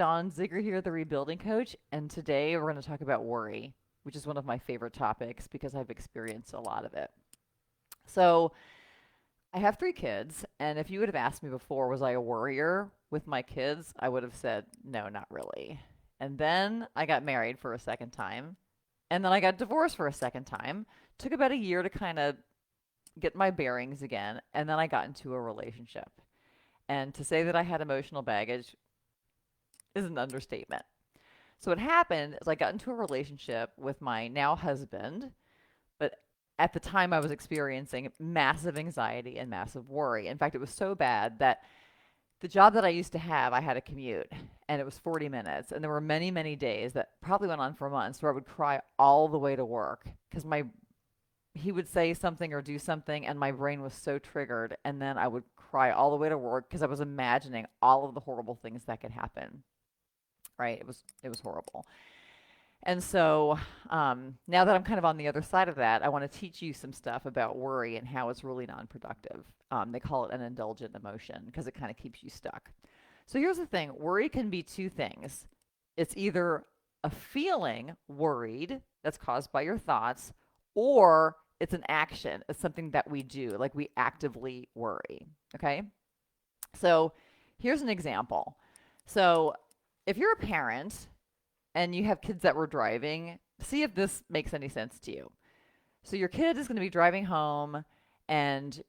Dawn Ziegler here, the Rebuilding Coach, and today we're going to talk about worry, which is one of my favorite topics because I've experienced a lot of it. So, I have three kids, and if you would have asked me before, was I a worrier with my kids, I would have said, no, not really. And then I got married for a second time, and then I got divorced for a second time. Took about a year to kind of get my bearings again, and then I got into a relationship. And to say that I had emotional baggage is an understatement. So what happened is I got into a relationship with my now husband, but at the time I was experiencing massive anxiety and massive worry. In fact, it was so bad that the job that I used to have, I had a commute and it was 40 minutes. And there were many, many days that probably went on for months where I would cry all the way to work because he would say something or do something and my brain was so triggered. And then I would cry all the way to work because I was imagining all of the horrible things that could happen. Right? It was horrible. And so now that I'm kind of on the other side of that, I want to teach you some stuff about worry and how it's really non-productive. They call it an indulgent emotion because it kind of keeps you stuck. So here's the thing. Worry can be two things. It's either a feeling worried that's caused by your thoughts, or it's an action. It's something that we do, like we actively worry. Okay? So here's an example. So if you're a parent and you have kids that were driving, see if this makes any sense to you. So your kid is going to be driving home and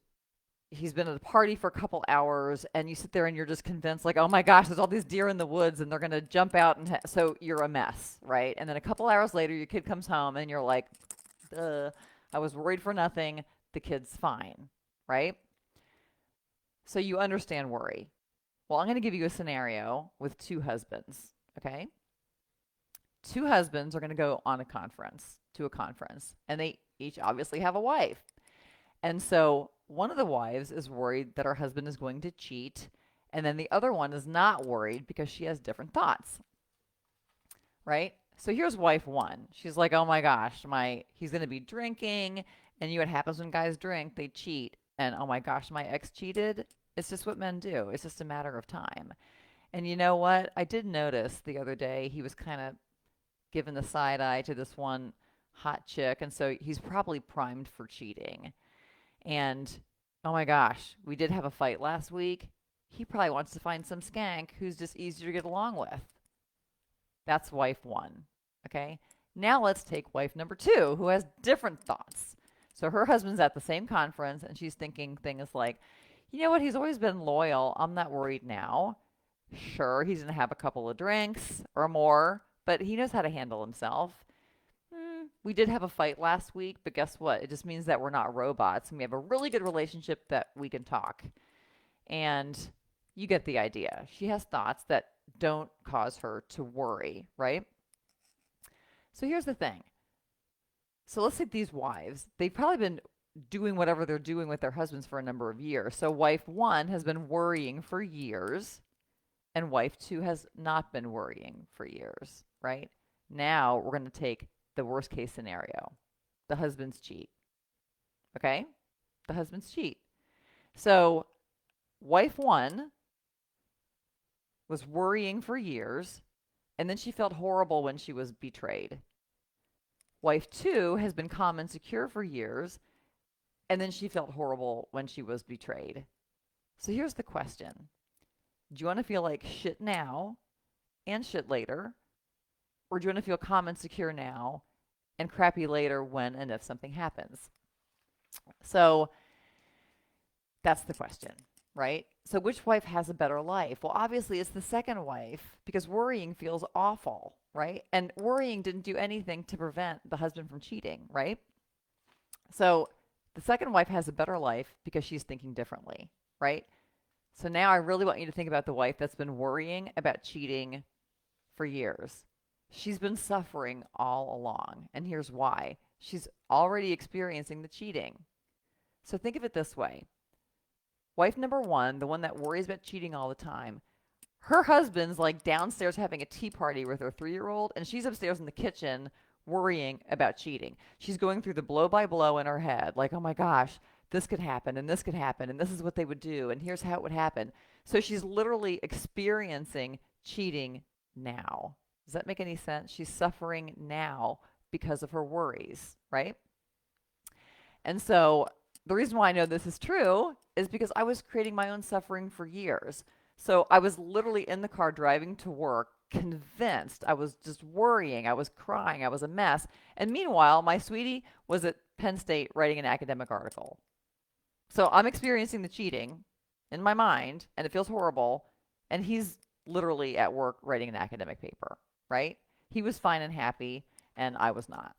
he's been at a party for a couple hours and you sit there and you're just convinced like, oh my gosh, there's all these deer in the woods and they're going to jump out. And so you're a mess, right? And then a couple hours later, your kid comes home and you're like, I was worried for nothing. The kid's fine, right? So you understand worry. Well, I'm going to give you a scenario with two husbands, okay? Two husbands are going to go on to a conference, and they each obviously have a wife. And so one of the wives is worried that her husband is going to cheat, and then the other one is not worried because she has different thoughts, right? So here's wife one. She's like, "Oh my gosh, he's going to be drinking, and you know what happens when guys drink? They cheat. And oh my gosh, my ex cheated. It's just what men do. It's just a matter of time." And you know what? I did notice the other day he was kind of giving the side eye to this one hot chick. And so he's probably primed for cheating. And oh my gosh, we did have a fight last week. He probably wants to find some skank who's just easier to get along with. That's wife one. Okay. Now let's take wife number two, who has different thoughts. So her husband's at the same conference and she's thinking things like, you know what? He's always been loyal. I'm not worried now. Sure, he's going to have a couple of drinks or more, but he knows how to handle himself. We did have a fight last week, but guess what? It just means that we're not robots and we have a really good relationship that we can talk. And you get the idea. She has thoughts that don't cause her to worry, right? So here's the thing. So let's take these wives. They've probably been doing whatever they're doing with their husbands for a number of years. So wife one has been worrying for years, and wife two has not been worrying for years, right? Now we're going to take the worst case scenario. The husbands cheat. Okay? The husbands cheat. So wife one was worrying for years, and then she felt horrible when she was betrayed. Wife two has been calm and secure for years, and then she felt horrible when she was betrayed. So here's the question. Do you want to feel like shit now and shit later? Or do you want to feel calm and secure now and crappy later when and if something happens? So that's the question, right? So which wife has a better life? Well, obviously it's the second wife because worrying feels awful, right? And worrying didn't do anything to prevent the husband from cheating, right? So the second wife has a better life because she's thinking differently, right? So now I really want you to think about the wife that's been worrying about cheating for years. She's been suffering all along. And here's why. She's already experiencing the cheating. So think of it this way. Wife number one, the one that worries about cheating all the time, her husband's like downstairs having a tea party with her 3-year-old, and she's upstairs in the kitchen worrying about cheating. She's going through the blow by blow in her head, like, oh my gosh, this could happen, and this could happen, and this is what they would do, and here's how it would happen. So she's literally experiencing cheating now. Does that make any sense? She's suffering now because of her worries, right? And so the reason why I know this is true is because I was creating my own suffering for years. So I was literally in the car driving to work, convinced. I was just worrying. I was crying. I was a mess. And meanwhile, my sweetie was at Penn State writing an academic article. So I'm experiencing the cheating in my mind, and it feels horrible. And he's literally at work writing an academic paper, right? He was fine and happy, and I was not.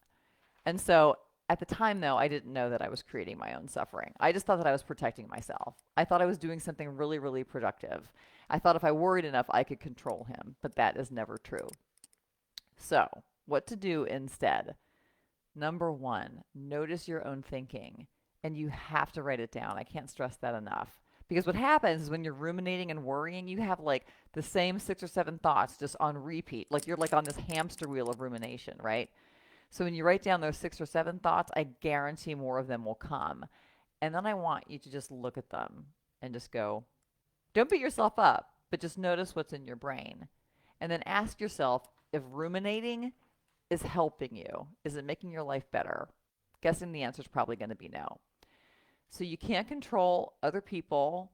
And so at the time, though, I didn't know that I was creating my own suffering. I just thought that I was protecting myself. I thought I was doing something really, really productive. I thought if I worried enough, I could control him, but that is never true. So, what to do instead? Number one, notice your own thinking, and you have to write it down. I can't stress that enough. Because what happens is when you're ruminating and worrying, you have like the same 6 or 7 thoughts just on repeat. Like you're like on this hamster wheel of rumination, right? So when you write down those 6 or 7 thoughts, I guarantee more of them will come. And then I want you to just look at them and just go, don't beat yourself up, but just notice what's in your brain. And then ask yourself if ruminating is helping you. Is it making your life better? Guessing the answer is probably going to be no. So you can't control other people,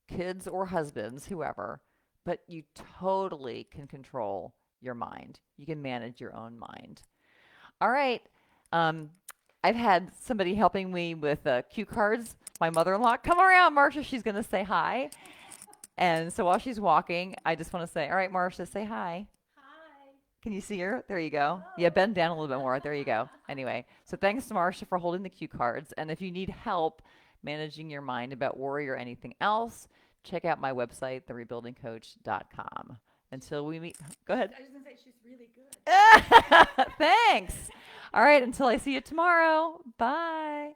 kids or husbands, whoever, but you totally can control your mind. You can manage your own mind. All right. Um, I've had somebody helping me with cue cards. My mother-in-law, come around, Marcia. She's going to say hi. And so while she's walking, I just want to say, all right, Marcia, say hi. Hi. Can you see her? There you go. Yeah, bend down a little bit more. There you go. Anyway, so thanks to Marcia for holding the cue cards. And if you need help managing your mind about worry or anything else, check out my website, therebuildingcoach.com. Until we meet, go ahead. I was just going to say, she's really good. Thanks. All right, until I see you tomorrow. Bye.